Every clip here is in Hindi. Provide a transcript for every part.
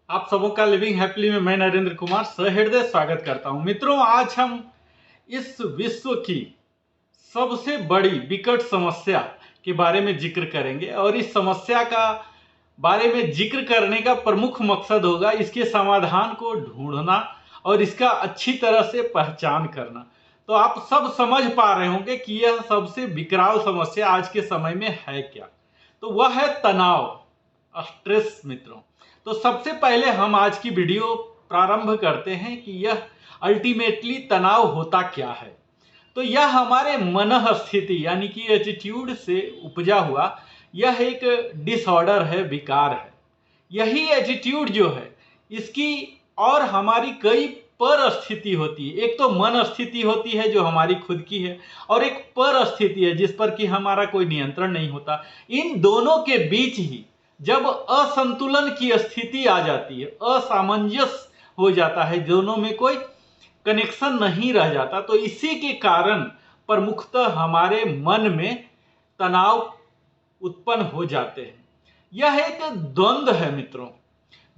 आप सबों का लिविंग हैप्पीली में मैं नरेंद्र कुमार सहृदय स्वागत करता हूं। मित्रों, आज हम इस विश्व की सबसे बड़ी विकट समस्या के बारे में जिक्र करेंगे और इस समस्या का बारे में जिक्र करने का प्रमुख मकसद होगा इसके समाधान को ढूंढना और इसका अच्छी तरह से पहचान करना। तो आप सब समझ पा रहे होंगे कि यह सबसे विकराल समस्या आज के समय में है क्या। तो वह है तनाव, स्ट्रेस। मित्रों, तो सबसे पहले हम आज की वीडियो प्रारंभ करते हैं कि यह अल्टीमेटली तनाव होता क्या है। तो यह हमारे मन स्थिति यानी कि एटीट्यूड से उपजा हुआ यह एक डिसऑर्डर है, विकार है। यही एटीट्यूड जो है इसकी और हमारी कई पर स्थिति होती है। एक तो मन स्थिति होती है जो हमारी खुद की है और एक पर स्थिति है जिस पर कि हमारा कोई नियंत्रण नहीं होता। इन दोनों के बीच ही जब असंतुलन की स्थिति आ जाती है, असामंजस्य हो जाता है, दोनों में कोई कनेक्शन नहीं रह जाता, तो इसी के कारण प्रमुखतः हमारे मन में तनाव उत्पन्न हो जाते हैं। यह एक द्वंद्व है मित्रों,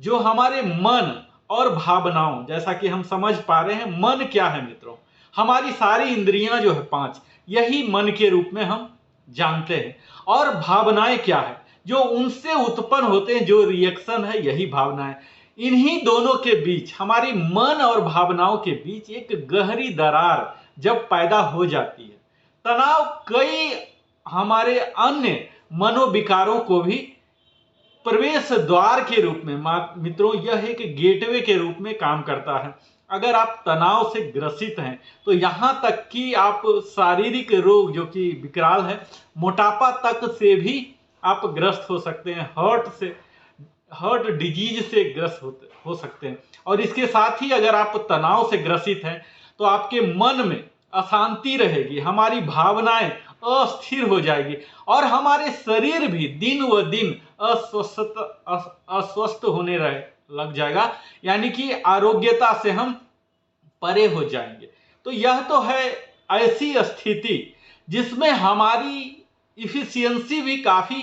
जो हमारे मन और भावनाओं, जैसा कि हम समझ पा रहे हैं, मन क्या है मित्रों? हमारी सारी इंद्रियां जो है 5, यही मन के रूप में हम जानते हैं। और भावनाएं क्या है? जो उनसे उत्पन्न होते हैं, जो रिएक्शन है, यही भावनाएं। इन्हीं दोनों के बीच, हमारी मन और भावनाओं के बीच एक गहरी दरार जब पैदा हो जाती है, तनाव कई हमारे अन्य मनोविकारों को भी प्रवेश द्वार के रूप में, मित्रों, यह एक गेटवे के रूप में काम करता है। अगर आप तनाव से ग्रसित हैं तो यहां तक कि आप शारीरिक रोग जो कि विकराल है, मोटापा तक से भी आप ग्रस्त हो सकते हैं, हार्ट डिजीज से ग्रस्त हो सकते हैं। और इसके साथ ही अगर आप तनाव से ग्रसित हैं तो आपके मन में अशांति रहेगी, हमारी भावनाएं अस्थिर हो जाएगी और हमारे शरीर भी दिन व दिन अस्वस्थ होने लग जाएगा, यानी कि आरोग्यता से हम परे हो जाएंगे। तो यह तो है ऐसी स्थिति जिसमें हमारी इफिशियंसी भी काफी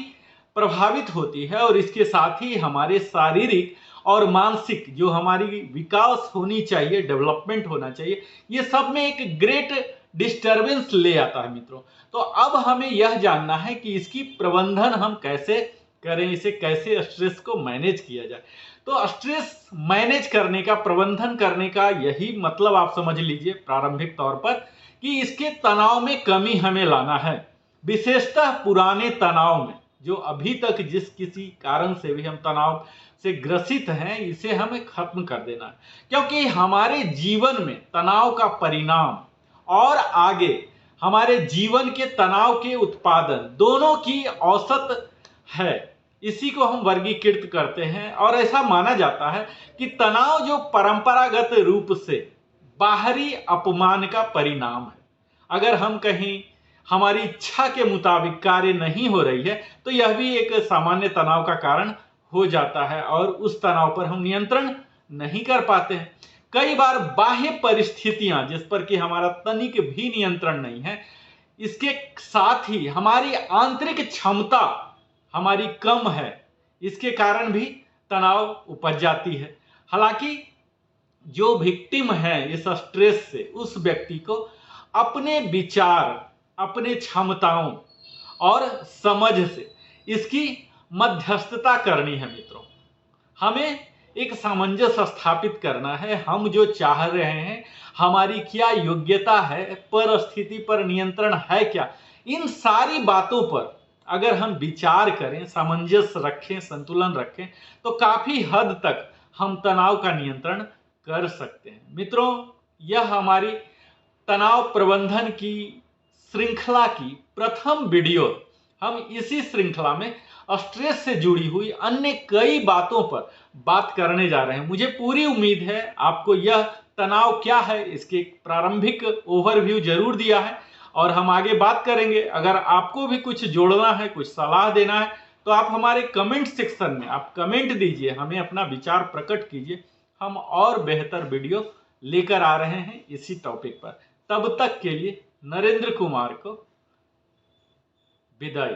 प्रभावित होती है और इसके साथ ही हमारे शारीरिक और मानसिक जो हमारी विकास होनी चाहिए, डेवलपमेंट होना चाहिए, ये सब में एक ग्रेट डिस्टरबेंस ले आता है मित्रों। तो अब हमें यह जानना है कि इसकी प्रबंधन हम कैसे करें, इसे कैसे स्ट्रेस को मैनेज किया जाए। तो स्ट्रेस मैनेज करने का, प्रबंधन करने का यही मतलब आप समझ लीजिए प्रारंभिक तौर पर कि इसके तनाव में कमी हमें लाना है, विशेषतः पुराने तनाव में, जो अभी तक जिस किसी कारण से भी हम तनाव से ग्रसित हैं, इसे हमें खत्म कर देना है। क्योंकि हमारे जीवन में तनाव का परिणाम और आगे हमारे जीवन के तनाव के उत्पादन दोनों की औसत है, इसी को हम वर्गीकृत करते हैं। और ऐसा माना जाता है कि तनाव जो परंपरागत रूप से बाहरी अपमान का परिणाम है, अगर हम कहीं हमारी इच्छा के मुताबिक कार्य नहीं हो रही है तो यह भी एक सामान्य तनाव का कारण हो जाता है और उस तनाव पर हम नियंत्रण नहीं कर पाते हैं। कई बार बाह्य परिस्थितियां जिस पर कि हमारा तनिक भी नियंत्रण नहीं है, इसके साथ ही हमारी आंतरिक क्षमता हमारी कम है, इसके कारण भी तनाव उपज जाती है। हालांकि जो विक्टिम है इस स्ट्रेस से, उस व्यक्ति को अपने विचार, अपने क्षमताओं और समझ से इसकी मध्यस्थता करनी है मित्रों। हमें एक सामंजस्य स्थापित करना है, हम जो चाह रहे हैं, हमारी क्या योग्यता है, परिस्थिति पर नियंत्रण है क्या, इन सारी बातों पर अगर हम विचार करें, सामंजस्य रखें, संतुलन रखें, तो काफी हद तक हम तनाव का नियंत्रण कर सकते हैं। मित्रों, यह हमारी तनाव प्रबंधन की श्रृंखला की प्रथम वीडियो। हम इसी श्रृंखला में स्ट्रेस से जुड़ी हुई अन्य कई बातों पर बात करने जा रहे हैं। मुझे पूरी उम्मीद है आपको यह तनाव क्या है इसके प्रारंभिक ओवरव्यू जरूर दिया है और हम आगे बात करेंगे। अगर आपको भी कुछ जोड़ना है, कुछ सलाह देना है, तो आप हमारे कमेंट सेक्शन में आप कमेंट दीजिए, हमें अपना विचार प्रकट कीजिए। हम और बेहतर वीडियो लेकर आ रहे हैं इसी टॉपिक पर। तब तक के लिए नरेंद्र कुमार को विदाई।